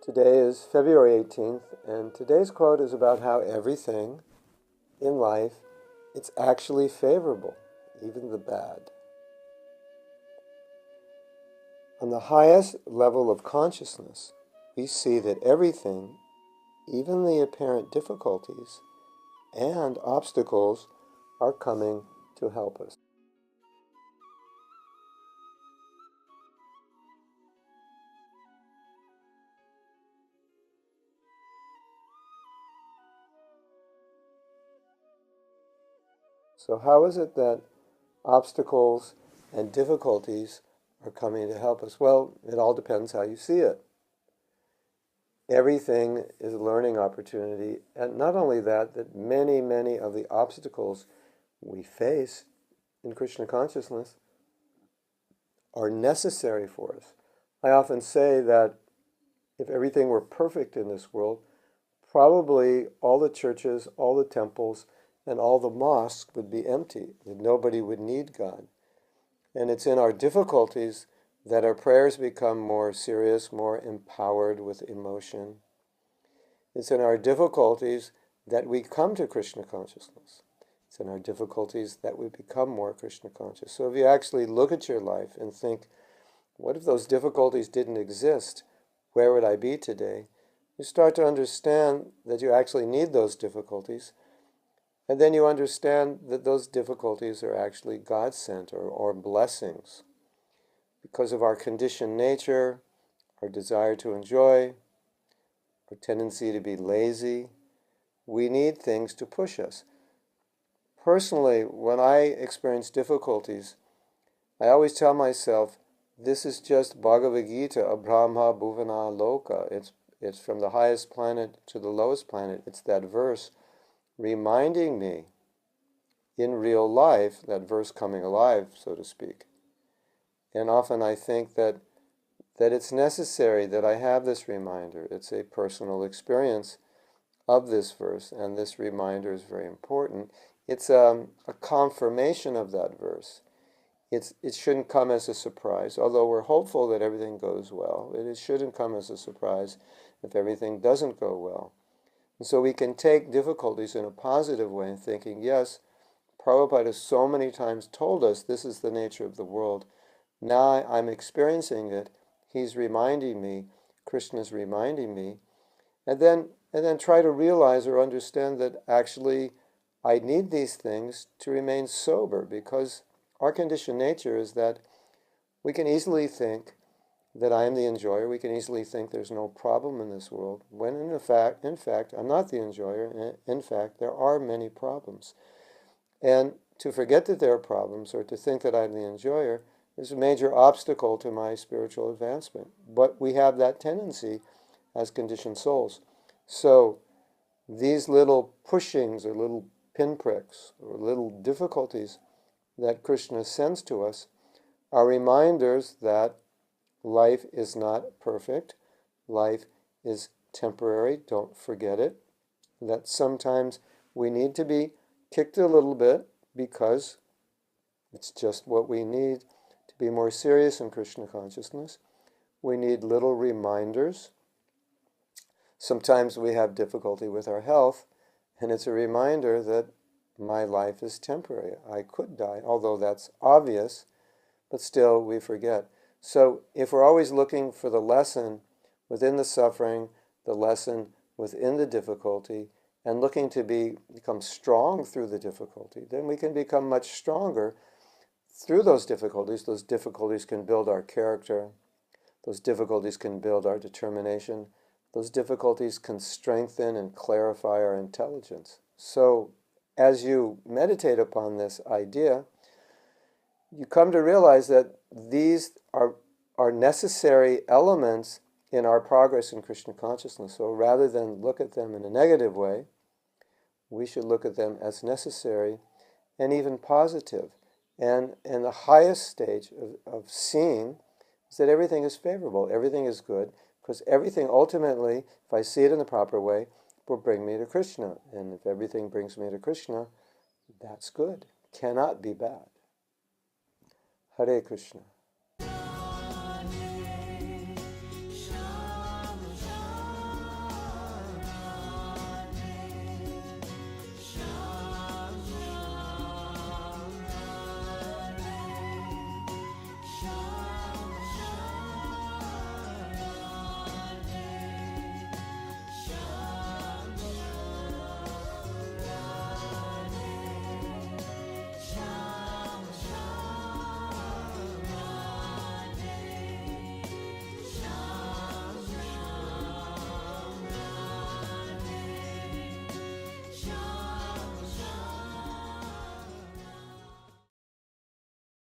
Today is February 18th, and today's quote is about how everything in life, it's actually favorable, even the bad. On the highest level of consciousness, we see that everything, even the apparent difficulties and obstacles, are coming to help us. So how is it that obstacles and difficulties are coming to help us? Well, it all depends how you see it. Everything is a learning opportunity, and not only that, that many, many of the obstacles we face in Krishna consciousness are necessary for us. I often say that if everything were perfect in this world, probably all the churches, all the temples, and all the mosques would be empty, and nobody would need God. And it's in our difficulties that our prayers become more serious, more empowered with emotion. It's in our difficulties that we come to Krishna consciousness. It's in our difficulties that we become more Krishna conscious. So if you actually look at your life and think, what if those difficulties didn't exist? Where would I be today? You start to understand that you actually need those difficulties. And then you understand that those difficulties are actually God-sent or blessings. Because of our conditioned nature, our desire to enjoy, our tendency to be lazy, we need things to push us. Personally, when I experience difficulties, I always tell myself, this is just Bhagavad Gita, Abrahma Bhuvana Loka. It's from the highest planet to the lowest planet. It's that verse reminding me in real life, that verse coming alive, so to speak. And often I think that it's necessary that I have this reminder. It's a personal experience of this verse, and this reminder is very important. It's a confirmation of that verse. It shouldn't come as a surprise, although we're hopeful that everything goes well. It shouldn't come as a surprise if everything doesn't go well. And so we can take difficulties in a positive way, thinking, yes, Prabhupada has so many times told us this is the nature of the world. Now I'm experiencing it. He's reminding me, Krishna's reminding me, and then try to realize or understand that actually I need these things to remain sober, because our conditioned nature is that we can easily think that I am the enjoyer. We can easily think there's no problem in this world, when in fact, I'm not the enjoyer. In fact, there are many problems. And to forget that there are problems, or to think that I'm the enjoyer, is a major obstacle to my spiritual advancement. But we have that tendency as conditioned souls. So these little pushings, or little pinpricks, or little difficulties that Krishna sends to us are reminders that life is not perfect. Life is temporary. Don't forget it. That sometimes we need to be kicked a little bit, because it's just what we need to be more serious in Krishna consciousness. We need little reminders. Sometimes we have difficulty with our health, and it's a reminder that my life is temporary. I could die, although that's obvious, but still we forget. So if we're always looking for the lesson within the suffering, the lesson within the difficulty, and looking to become strong through the difficulty, then we can become much stronger through those difficulties. Those difficulties can build our character. Those difficulties can build our determination. Those difficulties can strengthen and clarify our intelligence. So as you meditate upon this idea, you come to realize that these are necessary elements in our progress in Krishna consciousness. So rather than look at them in a negative way, we should look at them as necessary and even positive. And the highest stage of seeing is that everything is favorable, everything is good, because everything ultimately, if I see it in the proper way, will bring me to Krishna. And if everything brings me to Krishna, that's good. Cannot be bad. Hare Krishna.